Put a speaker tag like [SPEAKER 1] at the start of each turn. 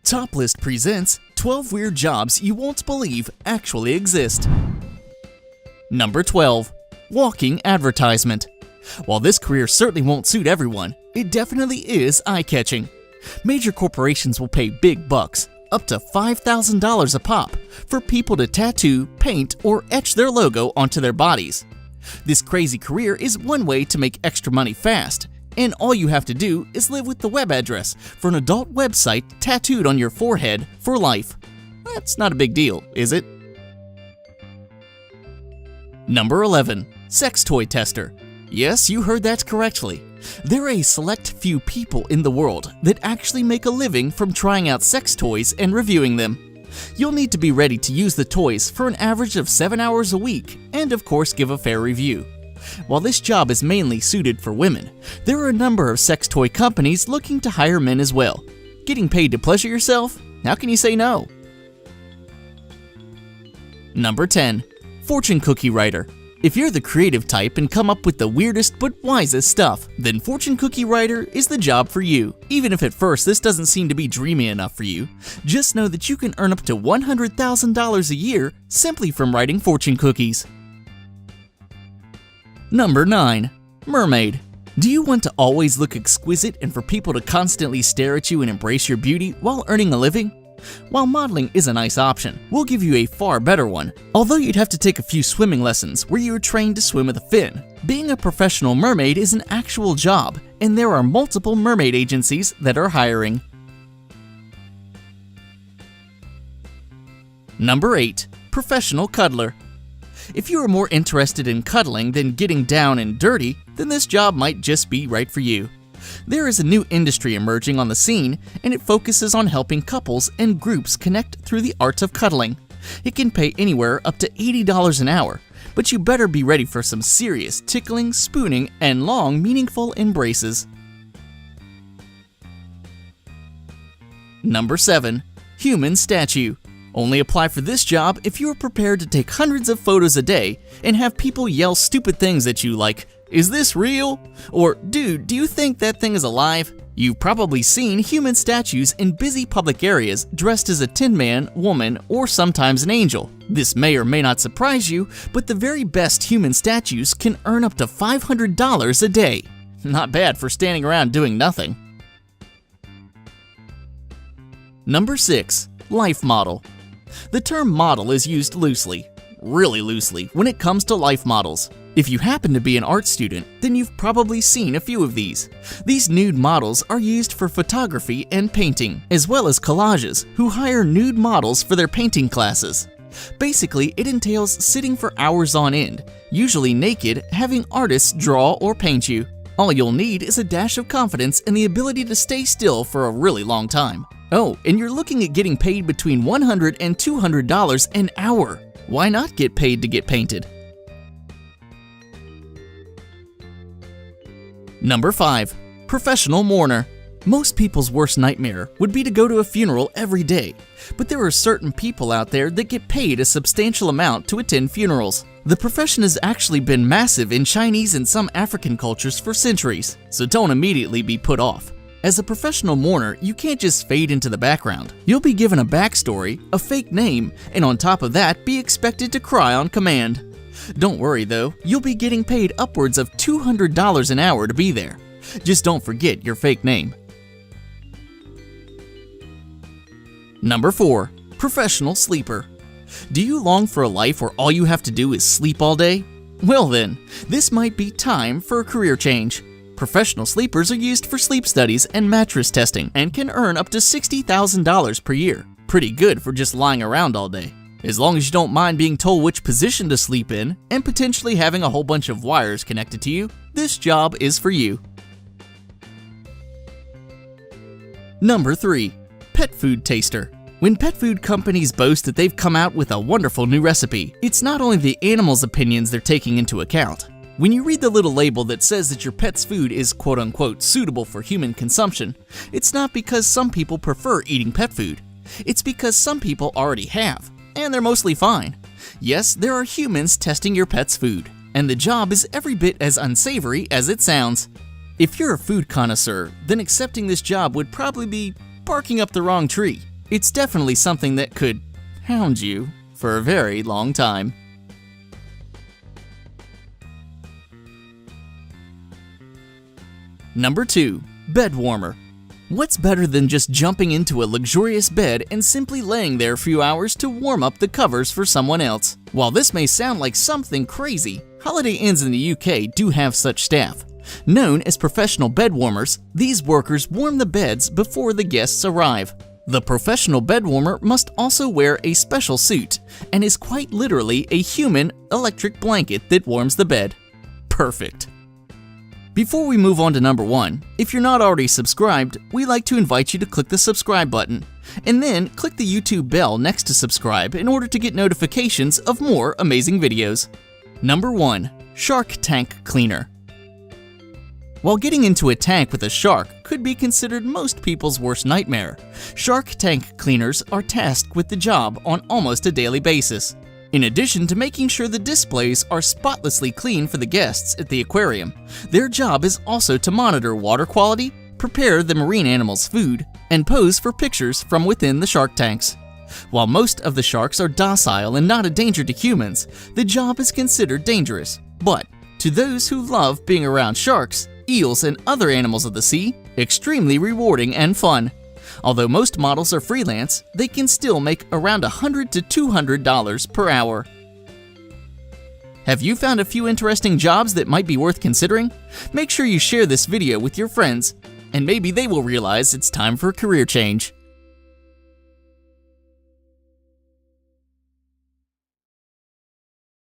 [SPEAKER 1] Top List presents 12 weird jobs you won't believe actually exist. Number 12. Walking advertisement. While this career certainly won't suit everyone, it definitely is eye-catching. Major corporations will pay big bucks, up to $5,000 a pop, for people to tattoo, paint, or etch their logo onto their bodies. This crazy career is one way to make extra money fast, and all you have to do is live with the web address for an adult website tattooed on your forehead for life. That's not a big deal, is it? Number 11. Sex toy tester. Yes, you heard that correctly. There are a select few people in the world that actually make a living from trying out sex toys and reviewing them. You'll need to be ready to use the toys for an average of 7 hours a week and of course give a fair review. While this job is mainly suited for women, there are a number of sex toy companies looking to hire men as well. Getting paid to pleasure yourself? How can you say no? Number 10. Fortune cookie writer. If you're the creative type and come up with the weirdest but wisest stuff, then fortune cookie writer is the job for you. Even if at first this doesn't seem to be dreamy enough for you, just know that you can earn up to $100,000 a year simply from writing fortune cookies. Number 9. Mermaid. Do you want to always look exquisite and for people to constantly stare at you and embrace your beauty while earning a living? While modeling is a nice option, we'll give you a far better one. Although you'd have to take a few swimming lessons where you are trained to swim with a fin, being a professional mermaid is an actual job, and there are multiple mermaid agencies that are hiring. Number 8. Professional cuddler. If you are more interested in cuddling than getting down and dirty, then this job might just be right for you. There is a new industry emerging on the scene, and it focuses on helping couples and groups connect through the art of cuddling. It can pay anywhere up to $80 an hour, but you better be ready for some serious tickling, spooning, and long, meaningful embraces. Number 7. Human statue. Only apply for this job if you are prepared to take hundreds of photos a day and have people yell stupid things at you like, "Is this real?" or "Dude, do you think that thing is alive?" You've probably seen human statues in busy public areas dressed as a tin man, woman, or sometimes an angel. This may or may not surprise you, but the very best human statues can earn up to $500 a day. Not bad for standing around doing nothing. Number 6. Life model. The term model is used loosely, really loosely, when it comes to life models. If you happen to be an art student, then you've probably seen a few of these. These nude models are used for photography and painting, as well as collages, who hire nude models for their painting classes. Basically, it entails sitting for hours on end, usually naked, having artists draw or paint you. All you'll need is a dash of confidence and the ability to stay still for a really long time. Oh, and you're looking at getting paid between $100 and $200 an hour. Why not get paid to get painted? Number 5. Professional mourner. Most people's worst nightmare would be to go to a funeral every day, but there are certain people out there that get paid a substantial amount to attend funerals. The profession has actually been massive in Chinese and some African cultures for centuries, so don't immediately be put off. As a professional mourner, you can't just fade into the background. You'll be given a backstory, a fake name, and on top of that, be expected to cry on command. Don't worry though, you'll be getting paid upwards of $200 an hour to be there. Just don't forget your fake name. Number 4. Professional sleeper. Do you long for a life where all you have to do is sleep all day? Well then, this might be time for a career change. Professional sleepers are used for sleep studies and mattress testing and can earn up to $60,000 per year. Pretty good for just lying around all day. As long as you don't mind being told which position to sleep in and potentially having a whole bunch of wires connected to you, this job is for you. Number 3. Pet food taster. When pet food companies boast that they've come out with a wonderful new recipe, it's not only the animals' opinions they're taking into account. When you read the little label that says that your pet's food is quote-unquote suitable for human consumption, it's not because some people prefer eating pet food. It's because some people already have, and they're mostly fine. Yes, there are humans testing your pet's food, and the job is every bit as unsavory as it sounds. If you're a food connoisseur, then accepting this job would probably be barking up the wrong tree. It's definitely something that could hound you for a very long time. Number 2. Bed warmer. What's better than just jumping into a luxurious bed and simply laying there a few hours to warm up the covers for someone else? While this may sound like something crazy, Holiday Inns in the UK do have such staff. Known as professional bed warmers, these workers warm the beds before the guests arrive. The professional bed warmer must also wear a special suit and is quite literally a human electric blanket that warms the bed. Perfect. Before we move on to number 1, if you're not already subscribed, we like to invite you to click the subscribe button, and then click the YouTube bell next to subscribe in order to get notifications of more amazing videos. Number 1. Shark Tank Cleaner. While getting into a tank with a shark could be considered most people's worst nightmare, shark tank cleaners are tasked with the job on almost a daily basis. In addition to making sure the displays are spotlessly clean for the guests at the aquarium, their job is also to monitor water quality, prepare the marine animals' food, and pose for pictures from within the shark tanks. While most of the sharks are docile and not a danger to humans, the job is considered dangerous. But to those who love being around sharks, eels, and other animals of the sea, extremely rewarding and fun. Although most models are freelance, they can still make around $100 to $200 per hour. Have you found a few interesting jobs that might be worth considering? Make sure you share this video with your friends, and maybe they will realize it's time for a career change.